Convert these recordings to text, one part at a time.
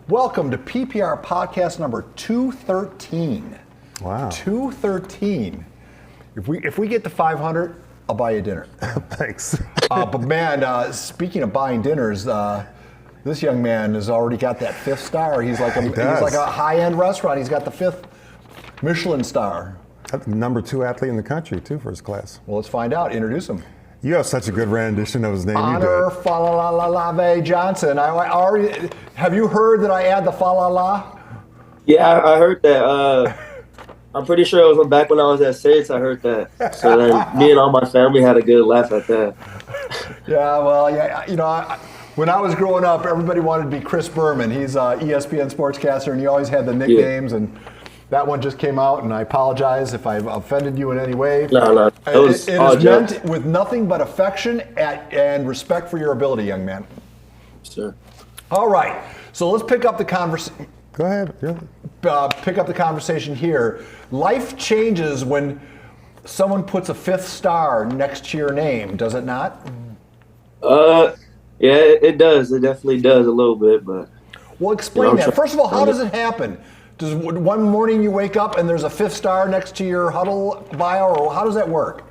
Welcome to PPR Podcast number 213. Wow. 213. If we get to 500, I'll buy you dinner. Thanks. But man, speaking of buying dinners, this young man has already got that 5th star. He's like a high-end restaurant. He's got the 5th Michelin star. Number 2 athlete in the country, too, for his class. Well, let's find out. Introduce him. You have such a good rendition of his name. Honor Falalave Johnson. Have you heard that I add the Falala? Yeah, I heard that. I'm pretty sure it was back when I was at Saints. I heard that. So then me and all my family had a good laugh at that. Yeah, well, yeah, you know, when I was growing up, everybody wanted to be Chris Berman. He's an ESPN sportscaster, and he always had the nicknames, and that one just came out, and I apologize if I've offended you in any way. No. It is meant with nothing but affection and respect for your ability, young man. Sure. All right, so let's pick up the conversation. Go ahead. Yeah. Pick up the conversation here. Life changes when someone puts a 5th star next to your name, does it not? Yeah, it does. It definitely does a little bit, but. Well, explain that. First of all, how does it happen? Does one morning you wake up and there's a 5th star next to your huddle bio, or how does that work?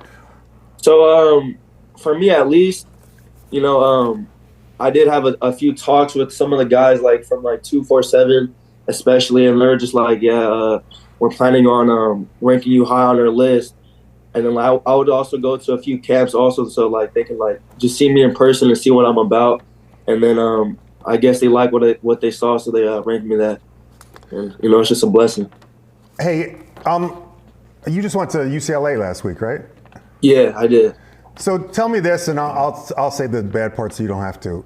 So, for me at least, you know, I did have a few talks with some of the guys, like from like 247, especially, and they're just like, yeah, we're planning on ranking you high on our list. And then I would also go to a few camps also, so like they can like just see me in person and see what I'm about. And then I guess they like what they saw, so they ranked me that. And, you know, it's just a blessing. Hey, you just went to UCLA last week, right? Yeah, I did. So tell me this, and I'll say the bad part so you don't have to.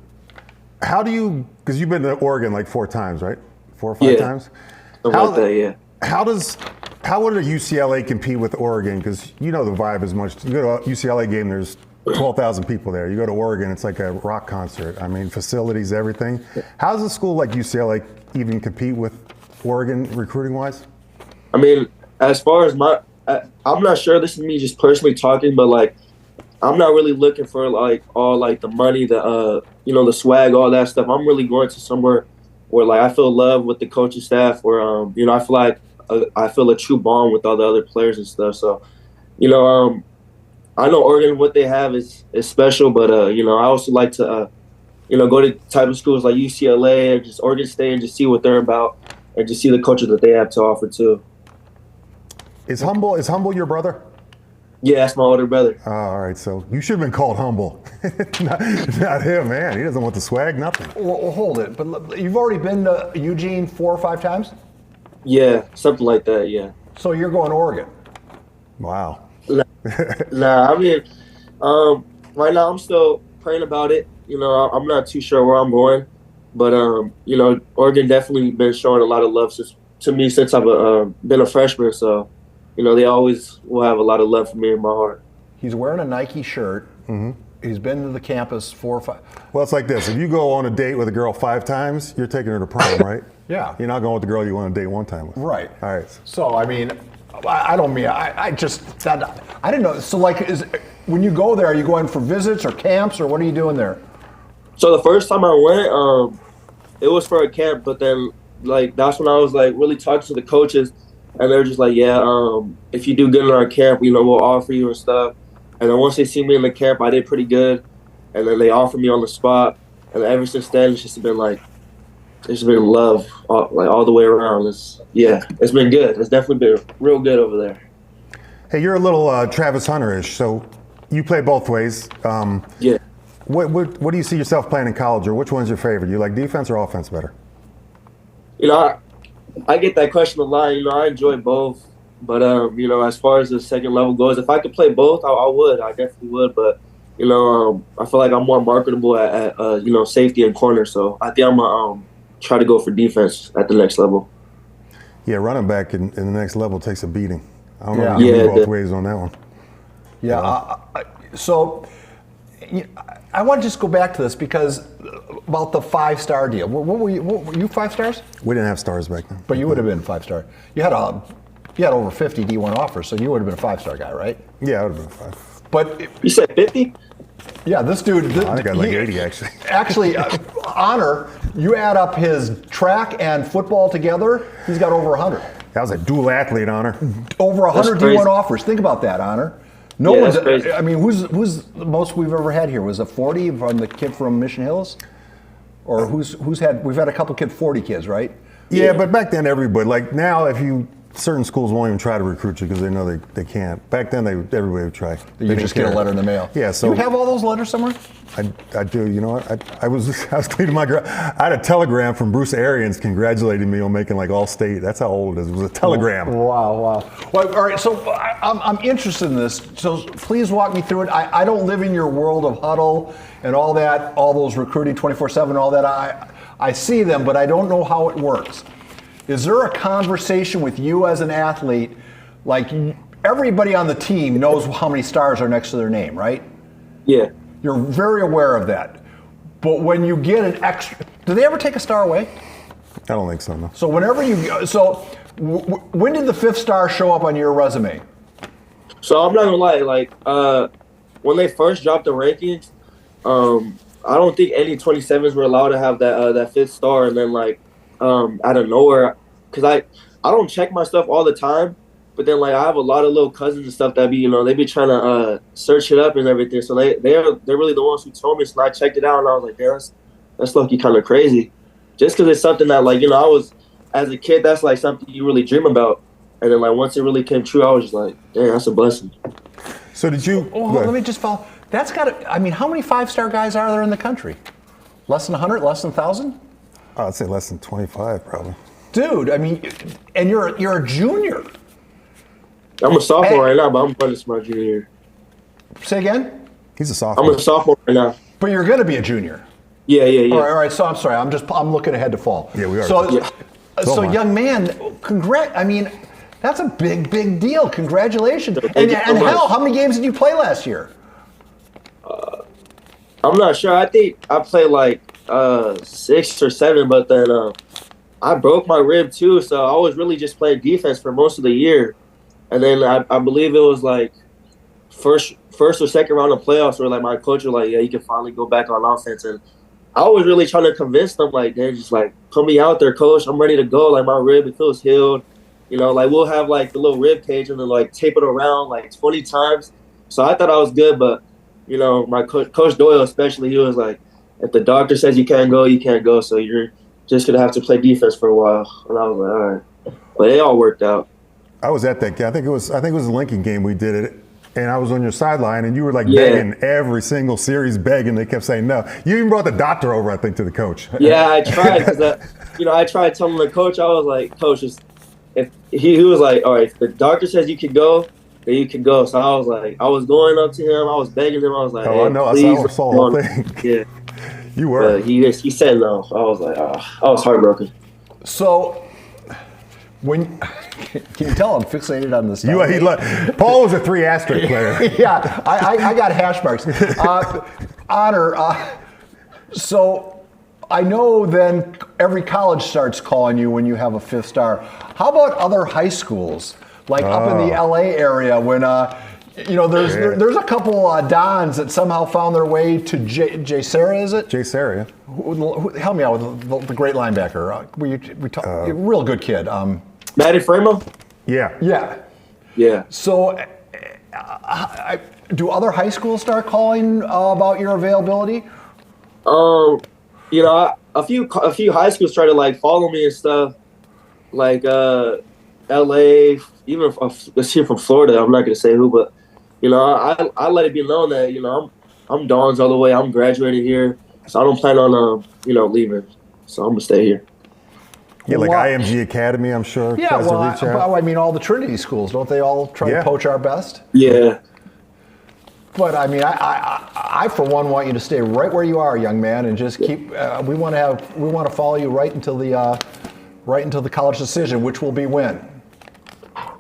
How do you, because you've been to Oregon like 4 times, right? 4 or 5 times? Something like that, yeah. How would a UCLA compete with Oregon? Because you know the vibe is much. You go to a UCLA game, there's 12,000 people there. You go to Oregon, it's like a rock concert. I mean, facilities, everything. How does a school like UCLA even compete with Oregon recruiting-wise? I mean, as far as I'm not sure. This is me just personally talking, but like, I'm not really looking for like all like the money, the you know, the swag, all that stuff. I'm really going to somewhere where like I feel love with the coaching staff, where you know, I feel like I feel a true bond with all the other players and stuff. So, you know, I know Oregon, what they have is special, but you know, I also like to you know, go to type of schools like UCLA or just Oregon State and just see what they're about and just see the coaches that they have to offer too. Is Humble your brother? Yeah, that's my older brother. Oh, all right, so you should have been called Humble. not him, man. He doesn't want the swag, nothing. Well, hold it. But you've already been to Eugene 4 or 5 times? Yeah, something like that, yeah. So you're going to Oregon? Wow. Nah, I mean, right now I'm still praying about it. You know, I'm not too sure where I'm going. But, you know, Oregon definitely been showing a lot of love to me since I've been a freshman. So, you know, they always will have a lot of love for me in my heart. He's wearing a Nike shirt. Mm-hmm. He's been to the campus 4 or 5. Well, it's like this. If you go on a date with a girl 5 times, you're taking her to prom, right? Yeah. You're not going with the girl you want to date 1 time with. Right. All right. So, I mean, I don't mean, I didn't know. So, like, when you go there, are you going for visits or camps, or what are you doing there? So the first time I went, it was for a camp, but then, like, that's when I was, like, really talking to the coaches, and they were just like, yeah, if you do good in our camp, you know, we'll offer you and stuff. And then once they see me in the camp, I did pretty good, and then they offered me on the spot. And ever since then, it's just been, like, it's been love, all the way around. It's been good. It's definitely been real good over there. Hey, you're a little Travis Hunter-ish, so you play both ways. Yeah. What do you see yourself playing in college, or which one's your favorite? You like defense or offense better? You know, I get that question a lot. You know, I enjoy both. But, you know, as far as the second level goes, if I could play both, I would. I definitely would. But, you know, I feel like I'm more marketable at you know, safety and corner. So I think I'm going to try to go for defense at the next level. Yeah, running back in the next level takes a beating. I don't know if you can go both ways on that one. Yeah, so I want to just go back to this because about the 5-star deal. What were you 5 stars? We didn't have stars back then. But you would have been 5-star. You had over 50 D1 offers, so you would have been a 5-star guy, right? Yeah, I would have been 5. But you said 50? Yeah, this dude. I think I like 80 actually. Actually, Honor, You add up his track and football together, he's got over 100. That was a dual athlete, Honor. Over 100 D1 offers. Think about that, Honor. No Yeah, one's. that's crazy. I mean, who's the most we've ever had here? Was it 40 from the kid from Mission Hills, or who's had? We've had a couple 40 kids, right? Yeah, but back then everybody, like now, certain schools won't even try to recruit you because they know they can't. Back then, everybody would try. You just get a letter in the mail. Yeah, so you have all those letters somewhere. I do. You know what? I was cleaning my garage. I had a telegram from Bruce Arians congratulating me on making like All-State. That's how old it is. It was a telegram. Wow. Well, all right. So I'm interested in this. So please walk me through it. I don't live in your world of huddle and all that, all those recruiting 24/7, all that. I see them, but I don't know how it works. Is there a conversation with you as an athlete? Like everybody on the team knows how many stars are next to their name, right? Yeah. You're very aware of that. But when you get an extra, do they ever take a star away? I don't think so, no. So whenever when did the 5th star show up on your resume? So I'm not gonna lie, like when they first dropped the rankings, I don't think any 27s were allowed to have that 5th star, and then like out of nowhere, because I don't check my stuff all the time, but then like I have a lot of little cousins and stuff that be they be trying to search it up and everything, so they're really the ones who told me. So I checked it out and I was like, damn, that's lucky, kind of crazy, just because it's something that like I was, as a kid, that's like something you really dream about, and then like once it really came true, I was just like, damn, that's a blessing. So did you? Let me just follow. That's got to. I mean, how many 5-star guys are there in the country? Less than 100? Less than 1,000? I'd say less than 25, probably. Dude, I mean, and you're a junior. I'm a sophomore right now, but I'm running my junior year. Say again? He's a sophomore. I'm a sophomore right now. But you're going to be a junior. Yeah. All right. So I'm sorry. I'm looking ahead to fall. Yeah, we are. So young man, I mean, that's a big deal. Congratulations. And hell, how many games did you play last year? I'm not sure. I think I played like 6 or 7, but then I broke my rib too, so I was really just playing defense for most of the year. And then I believe it was like first or second round of playoffs where like my coach was like, yeah, you can finally go back on offense. And I was really trying to convince them, like, they're just like, put me out there, coach. I'm ready to go. Like, my rib, it feels healed. Like we'll have like the little rib cage and then like tape it around like 20 times. So I thought I was good, but my Coach Doyle especially, he was like, if the doctor says you can't go, you can't go. So you're just gonna have to play defense for a while. And I was like, all right. But it all worked out. I was at that game. I think it was the Lincoln game we did it, and I was on your sideline, and you were like begging every single series, begging. They kept saying no. You even brought the doctor over, I think, to the coach. Yeah, I tried because I tried telling the coach. I was like, coach, if he was like, all right, if the doctor says you can go, then you can go. So I was like, I was going up to him, I was begging him. I was like, oh, hey, I know, please, I saw the whole thing. Yeah, you were. But he said no. So I was like, I was heartbroken. So. Can you tell I'm fixated on this? Paul was a 3 asterisk player. Yeah, I got hash marks. Honor. So I know then every college starts calling you when you have a 5th star. How about other high schools, like up in the LA area when there's a couple Dons that somehow found their way to Jay Sarah, is it? Jay Sarah. Help me out with the great linebacker. We talk, real good kid. Matty Framo? Yeah. So, do other high schools start calling about your availability? A few high schools try to like follow me and stuff, like L.A. Even let's see from Florida. I'm not gonna say who, but I let it be known that I'm Dons all the way. I'm graduated here, so I don't plan on leaving. So I'm gonna stay here. Yeah, like IMG Academy, I'm sure. Yeah, I mean, all the Trinity schools, don't they all try to poach our best? Yeah. But I mean, I for one want you to stay right where you are, young man, and just keep. We want to follow you right until the college decision, which will be when.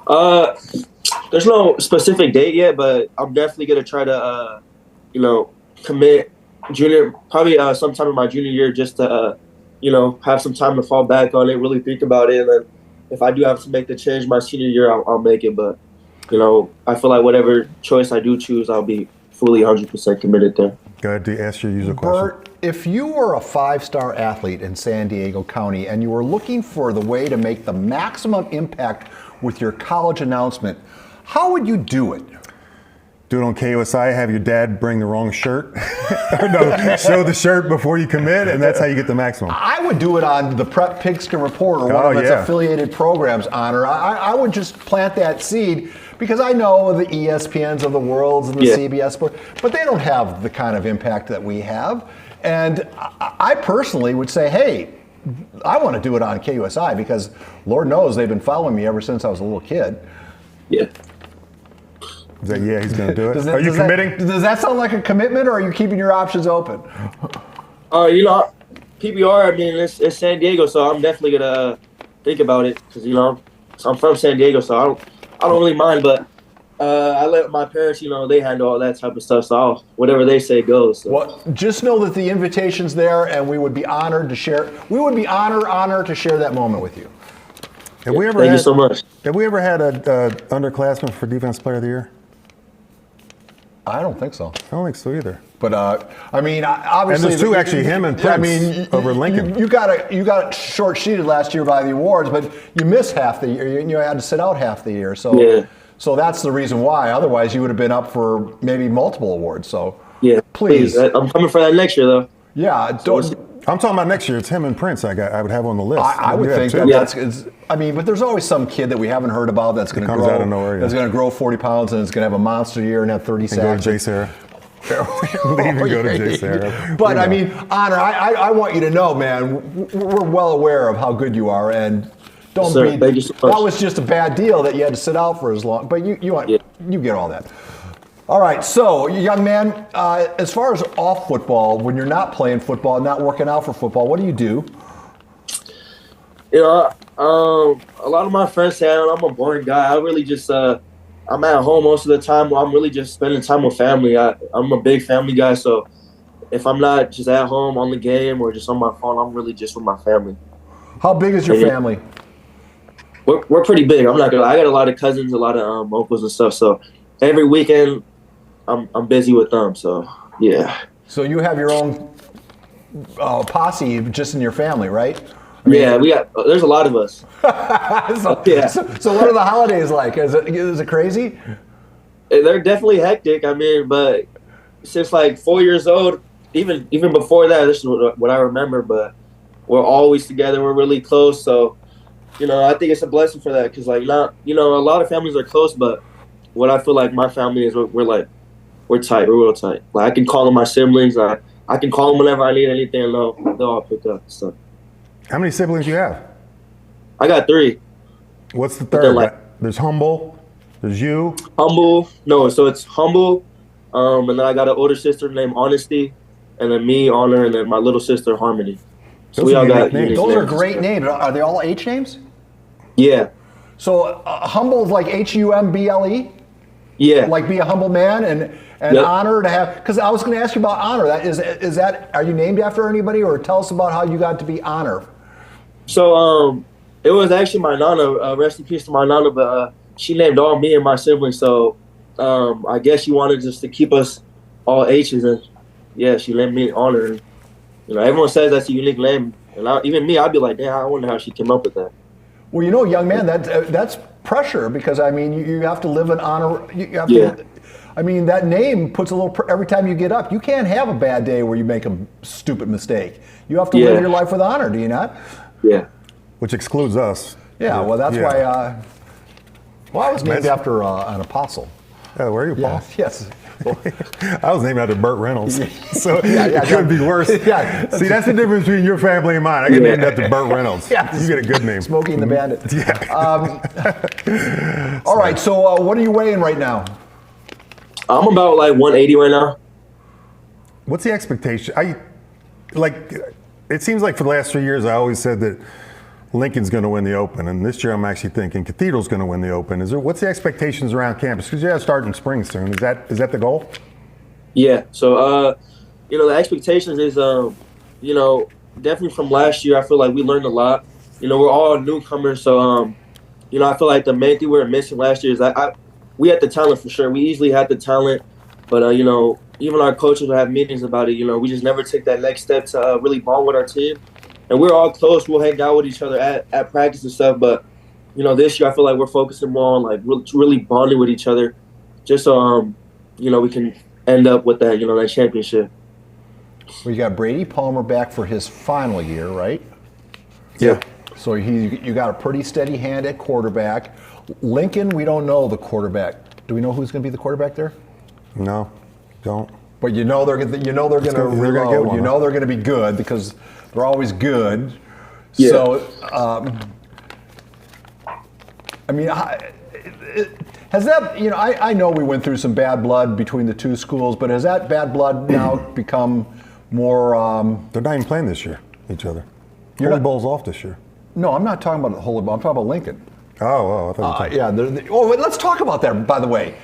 There's no specific date yet, but I'm definitely gonna try to, commit probably sometime in my junior year, just to. Have some time to fall back on it, really think about it, and then if I do have to make the change my senior year, I'll make it. But, I feel like whatever choice I do choose, I'll be fully 100% committed there. Go ahead, ask your user question. Bert, if you were a 5-star athlete in San Diego County and you were looking for the way to make the maximum impact with your college announcement, how would you do it? Do it on KUSI, have your dad bring the wrong shirt. No, show the shirt before you commit, and that's how you get the maximum. I would do it on the Prep Pigskin Report or one of its affiliated programs, Honor. I would just plant that seed because I know the ESPNs of the world and the CBS Sports, but they don't have the kind of impact that we have. And I personally would say, hey, I want to do it on KUSI because Lord knows they've been following me ever since I was a little kid. Yeah. Is that, he's going to do it? Are you committing? Does that sound like a commitment, or are you keeping your options open? PPR, I mean, it's San Diego, so I'm definitely going to think about it because, I'm from San Diego, so I don't really mind, but I let my parents, they handle all that type of stuff, so whatever they say goes. So. Well, just know that the invitation's there, and we would be honored to share. We would be honored to share that moment with you. Thank you so much. Have we ever had an underclassman for Defense Player of the Year? I don't think so. I don't think so either. But obviously, and there's two actually, him and Prince over Lincoln. You got short sheeted last year by the awards, but you missed half the year. You had to sit out half the year, so that's the reason why. Otherwise, you would have been up for maybe multiple awards. So please. I'm coming for that next year, though. Yeah, I'm talking about next year. It's him and Prince. I would have on the list. I would think that's. But there's always some kid that we haven't heard about that's going to grow out of nowhere. That's going to grow 40 pounds and is going to have a monster year and have 30 sacks. Go to Jay Sarah. Go to Jay Sarah. But Honor, I want you to know, man, we're well aware of how good you are, and don't be. Thank you so much. That was just a bad deal that you had to sit out for as long. But you get all that. All right, so young man, as far as off football, when you're not playing football, not working out for football, what do you do? A lot of my friends say I'm a boring guy. I really just I'm at home most of the time. I'm really just spending time with family. I'm a big family guy, so if I'm not just at home on the game or just on my phone, I'm really just with my family. How big is your family? We're pretty big. I'm not gonna lie. I got a lot of cousins, a lot of uncles and stuff. So every weekend, I'm busy with them. So yeah. So you have your own posse just in your family, right? There's a lot of us. So what are the holidays like? Is it crazy? They're definitely hectic. But since like 4 years old, even before that, this is what I remember. But we're always together. We're really close. So, I think it's a blessing for that because a lot of families are close, but what I feel like my family is we're tight. We're real tight. Like I can call them my siblings. I can call them whenever I need anything, and they'll all pick up. So. How many siblings do you have? I got 3. What's the third? There's Humble. There's you. Humble. No, so it's Humble. And then I got an older sister named Honesty. And then me, Honor, and then my little sister, Harmony. So we all got names. Those are great names. Are they all H names? Yeah. So Humble is like Humble? Yeah. Like be a humble man and Honor to have, because I was going to ask you about Honor. Are you named after anybody, or tell us about how you got to be Honor? So it was actually my nana. Rest in peace to my nana, but she named all me and my siblings. So I guess she wanted just to keep us all H's, and she named me Honor. And, everyone says that's a unique name, and even me, I'd be like, damn, I wonder how she came up with that. Well, young man, that's pressure because you have to live in honor. You have to. That name puts a little. Every time you get up, you can't have a bad day where you make a stupid mistake. You have to live your life with honor, do you not? Yeah. Which excludes us. Yeah. Well, that's why. I was named after an apostle. Yeah, where are you, Paul? Yes. Well, I was named after Burt Reynolds, so it couldn't be worse. See, that's the difference between your family and mine. I get named after Burt Reynolds. You get a good name. Smokey and the Bandit. All right, so what are you weighing right now? I'm about 180 right now. What's the expectation? It seems like for the last 3 years, I always said that Lincoln's going to win the Open, and this year I'm actually thinking Cathedral's going to win the Open. What's the expectations around campus? Because you have to start in spring soon. Is that the goal? Yeah. So, the expectations is, definitely from last year. I feel like we learned a lot. We're all newcomers, so I feel like the main thing we were missing last year is we had the talent for sure. We easily had the talent. But you know, even our coaches will have meetings about it. You know, we just never take that next step to really bond with our team. And we're all close. We'll hang out with each other at practice and stuff. But you know, this year I feel like we're focusing more on like really bonding with each other, just so you know, we can end up with that, you know, that championship. Well, you got Brady Palmer back for his final year, right? Yeah. So you got a pretty steady hand at quarterback. Lincoln, we don't know the quarterback. Do we know who's going to be the quarterback there? No, don't. But you know they're going to reload. Get one, you know they're going to be good because they're always good. Yeah. So, I mean, has that, you know, I know we went through some bad blood between the two schools, but has that bad blood now become more? They're not even playing this year, each other. You're Holy not- Bowl's off this year. No, I'm not talking about the Holy Bowl. I'm talking about Lincoln. Oh, I thought you were talking. Yeah. Wait, let's talk about that, by the way.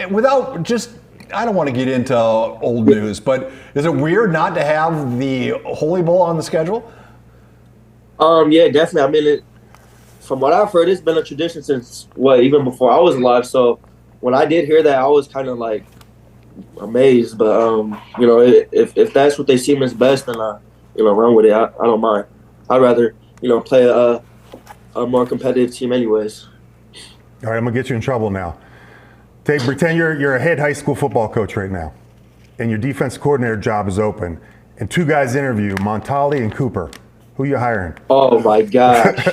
Without just, I don't want to get into old news, but is it weird not to have the Holy Bowl on the schedule? Yeah, definitely. I mean, from what I've heard, it's been a tradition since even before I was alive. So when I did hear that, I was kind of like amazed. But you know, if that's what they seem as best, then you know, run with it. I don't mind. I'd rather, you know, play a more competitive team, anyways. All right, I'm gonna get you in trouble now. Pretend you're a head high school football coach right now, and your defense coordinator job is open, and two guys interview, Montali and Cooper. Who you hiring? Oh my gosh,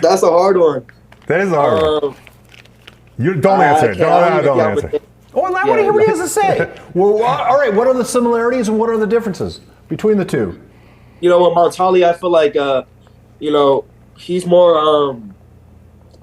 that's a hard one. That is a hard one. You don't answer it. Don't answer. Oh, I want to hear what he has to say. Well, all right, what are the similarities and what are the differences between the two? You know, with Montali, I feel like, you know, he's more,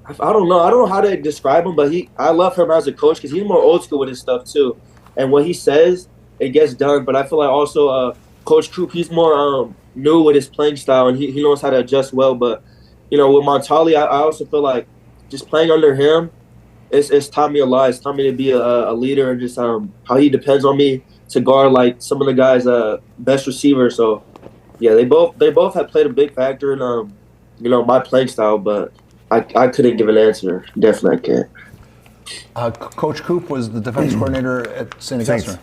I don't know how to describe him, but I love him as a coach because he's more old school with his stuff too. And what he says, it gets done. But I feel like also Coach Coop, he's more new with his playing style, and he knows how to adjust well. But, you know, with Montali, I also feel like just playing under him, it's taught me a lot. It's taught me to be a leader, and just how he depends on me to guard like some of the guys' best receivers. So, yeah, they both have played a big factor in you know, my playing style, but I couldn't give an answer. Definitely I can't. Coach Coop was the defense coordinator at St. Augustine, Saints.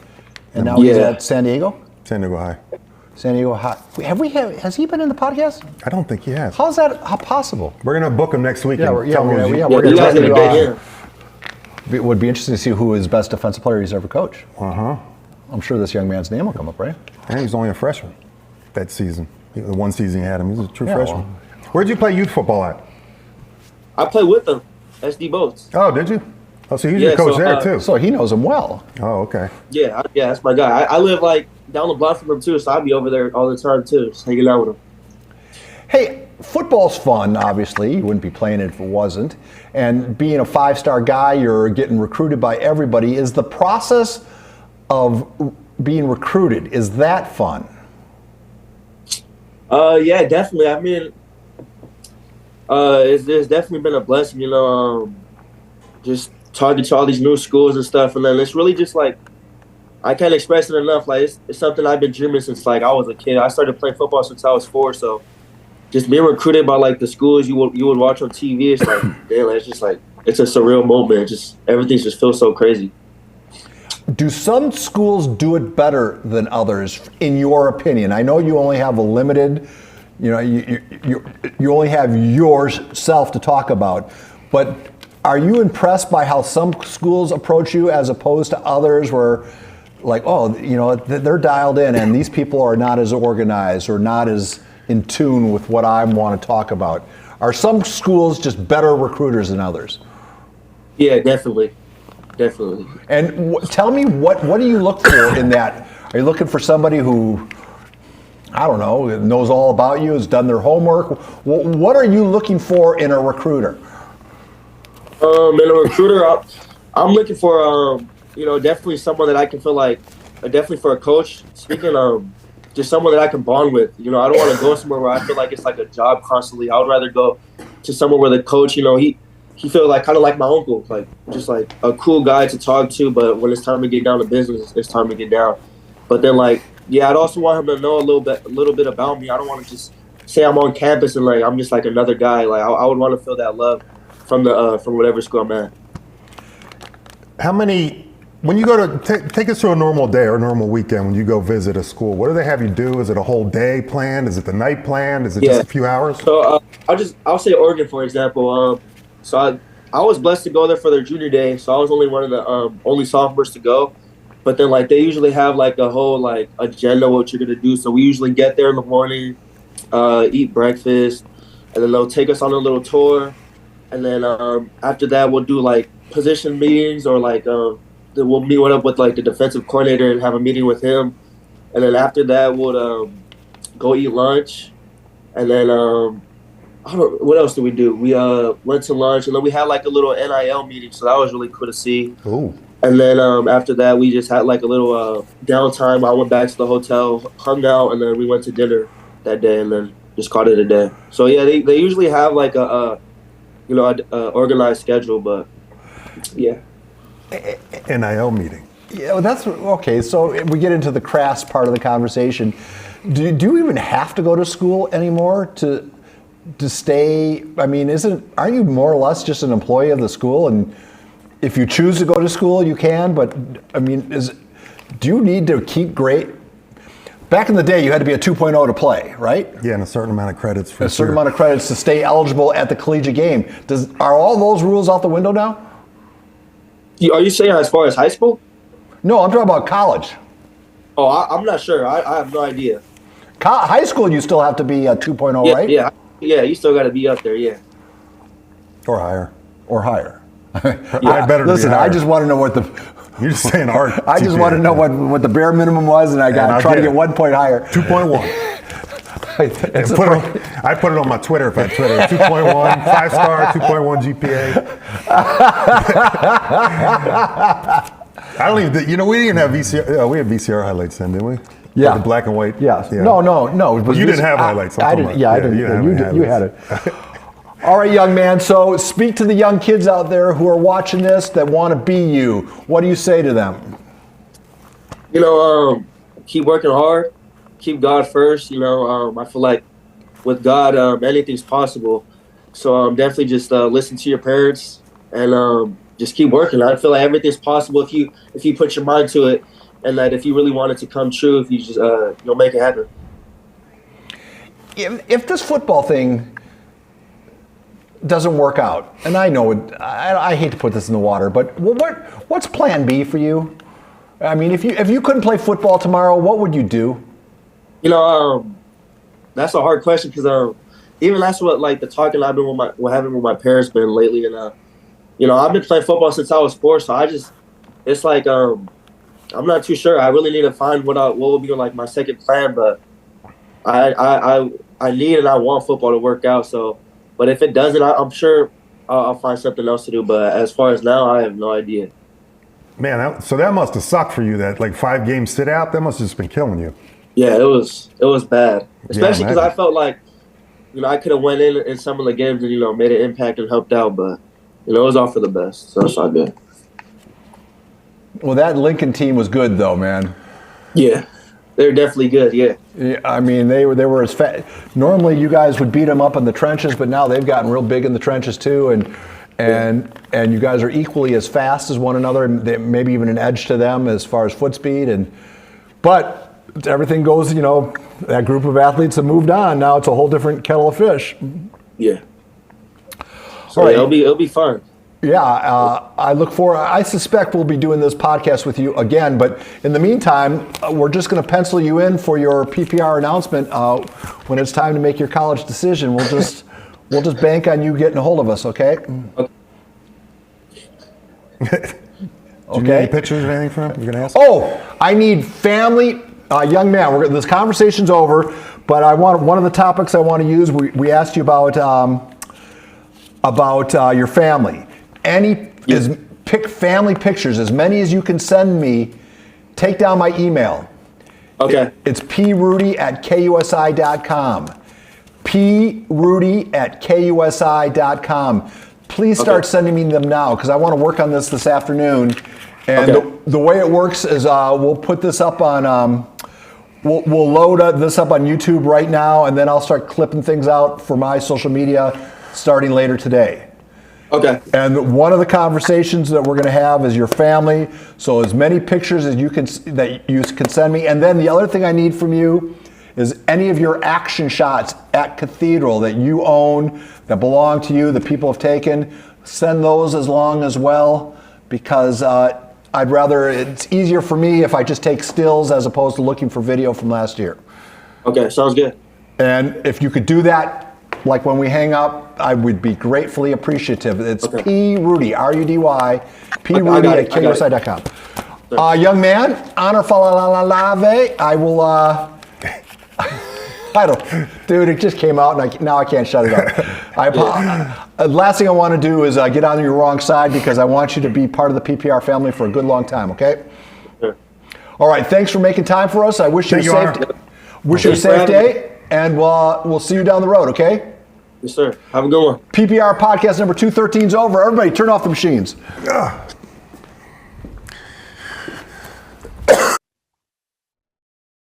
and now he's at San Diego. San Diego High. San Diego High. Has he been in the podcast? I don't think he has. How's that possible? We're gonna book him next week. We're You going guys did a great year. It would be interesting to see who his best defensive player he's ever coached. Uh-huh. I'm sure this young man's name will come up, right? And he was only a freshman that season. The one season he had him, he was a true freshman. Well. Where'd you play youth football at? I played with them, SD Boats. Oh, did you? Oh, so he's your coach there too. So he knows him well. Oh, okay. Yeah, that's my guy. I live like down the block from him too, so I'd be over there all the time too, just hanging out with him. Hey, football's fun, obviously. You wouldn't be playing it if it wasn't. And being a five-star guy, you're getting recruited by everybody. Is the process of being recruited, is that fun? Yeah, definitely. I mean, it's definitely been a blessing, you know, just talking to all these new schools and stuff. And then it's really just like, I can't express it enough. Like, it's something I've been dreaming since like I was a kid. I started playing football since I was 4, so just being recruited by like the schools you would watch on TV, it's like, damn, it's just like, it's a surreal moment. Just everything just feels so crazy. Do some schools do it better than others, in your opinion? I know you only have a limited, you know, you only have yourself to talk about, but are you impressed by how some schools approach you as opposed to others where, like, oh, you know, they're dialed in and these people are not as organized or not as in tune with what I want to talk about? Are some schools just better recruiters than others? Yeah, definitely. Definitely. And tell me, what do you look for in that? Are you looking for somebody who, I don't know, knows all about you, has done their homework? What are you looking for in a recruiter? In a recruiter, I'm looking for, you know, definitely someone that I can feel like, definitely for a coach, speaking just someone that I can bond with. You know, I don't want to go somewhere where I feel like it's like a job constantly. I would rather go to somewhere where the coach, you know, he feels like kind of like my uncle, like just like a cool guy to talk to. But when it's time to get down to business, it's time to get down. But then, like, yeah, I'd also want him to know a little bit about me. I don't want to just say I'm on campus and like I'm just like another guy. Like I would want to feel that love from whatever school I'm at. How many When you go to take us through a normal day or a normal weekend when you go visit a school, what do they have you do? Is it a whole day planned? Is it the night planned? Is it just a few hours? So I'll say Oregon for example. So I was blessed to go there for their junior day, so I was only one of the only sophomores to go. But then like they usually have like a whole like agenda what you're gonna do. So we usually get there in the morning, eat breakfast, and then they'll take us on a little tour, and then after that we'll do like position meetings or like we'll meet up with like the defensive coordinator and have a meeting with him, and then after that we'll go eat lunch, and then what else did we do? We went to lunch, and then we had like a little NIL meeting, so that was really cool to see. Ooh. And then after that, we just had like a little downtime. I went back to the hotel, hung out, and then we went to dinner that day, and then just called it a day. So yeah, they usually have like a organized schedule, but yeah. NIL meeting. Yeah, well, that's okay. So we get into the crass part of the conversation. Do you even have to go to school anymore to stay? I mean, aren't you more or less just an employee of the school? And if you choose to go to school, you can. But I mean, do you need to keep grade? Back in the day, you had to be a 2.0 to play, right? Yeah, and a certain amount of credits for a certain amount of credits to stay eligible at the collegiate game. Are all those rules out the window now? Are you saying as far as high school? No, I'm talking about college. Oh, I'm not sure. I have no idea. High school, you still have to be a 2.0, right? Yeah. You still got to be up there, yeah. Or higher. Or higher. I better listen, be higher. I just want to know what the. You're just saying art. I just want to know what the bare minimum was, and I got to try to get 1 point higher. 2.1. I put it on my Twitter if I had Twitter. 2.1, 5-star, 2.1 GPA. I don't even, we didn't have VCR. We had VCR highlights then, didn't we? Yeah. Like the black and white. Yeah. No. But you didn't have highlights. I didn't. Yeah, I didn't. You had it. All right, young man. So speak to the young kids out there who are watching this that want to be you. What do you say to them? Keep working hard. Keep God first. I feel like with God, anything's possible. So definitely just listen to your parents and just keep working. I feel like everything's possible if you put your mind to it, and that if you really want it to come true, if you just you'll make it happen. If this football thing doesn't work out, and I know I hate to put this in the water, but what's Plan B for you? I mean, if you couldn't play football tomorrow, what would you do? That's a hard question because even that's what like the talking I've been having with my parents been lately, and I've been playing football since I was 4, so it's like I'm not too sure. I really need to find what will be like my second plan, but I need and I want football to work out. So, but if it doesn't, I'm sure I'll find something else to do. But as far as now, I have no idea. Man, so that must have sucked for you. That like 5 game sit out. That must have just been killing you. Yeah, it was bad, especially because I felt like I could have went in some of the games and made an impact and helped out, but it was all for the best, so it's all good. Well, that Lincoln team was good, though, man. Yeah, they're definitely good. Yeah. I mean, they were as fast. Normally, you guys would beat them up in the trenches, but now they've gotten real big in the trenches too, and you guys are equally as fast as one another, and maybe even an edge to them as far as foot speed. But everything goes, that group of athletes have moved on. Now it's a whole different kettle of fish. Yeah. So right. It'll be fun. Yeah, I suspect we'll be doing this podcast with you again, but in the meantime, we're just going to pencil you in for your PPR announcement when it's time to make your college decision. We'll just bank on you getting a hold of us, okay? Do you need any pictures or anything from him? You're going to ask? Oh, I need family. Young man, this conversation's over, but one of the topics I want to use. We asked you about your family. Pick family pictures, as many as you can send me. Take down my email. Okay. It's prudy@kusi.com. prudy@kusi.com. Please start sending me them now because I want to work on this afternoon. And the way it works is we'll put this up on. We'll load this up on YouTube right now, and then I'll start clipping things out for my social media starting later today. Okay. And one of the conversations that we're going to have is your family. So as many pictures as you can send me. And then the other thing I need from you is any of your action shots at Cathedral that you own, that belong to you, that people have taken. Send those as well, because it's easier for me if I just take stills as opposed to looking for video from last year. Okay, sounds good. And if you could do that, like when we hang up, I would be gratefully appreciative. It's okay. P. Rudy, RUDY, P. Rudy at KUSI.com. Young man, honor falalave. I will, dude, it just came out and now I can't shut it up. Last thing I want to do is get on your wrong side, because I want you to be part of the PPR family for a good long time, okay? Sure. All right, thanks for making time for us. I wish you a safe day, and we'll see you down the road, okay? Yes, sir. Have a good one. PPR Podcast number 213 is over. Everybody turn off the machines.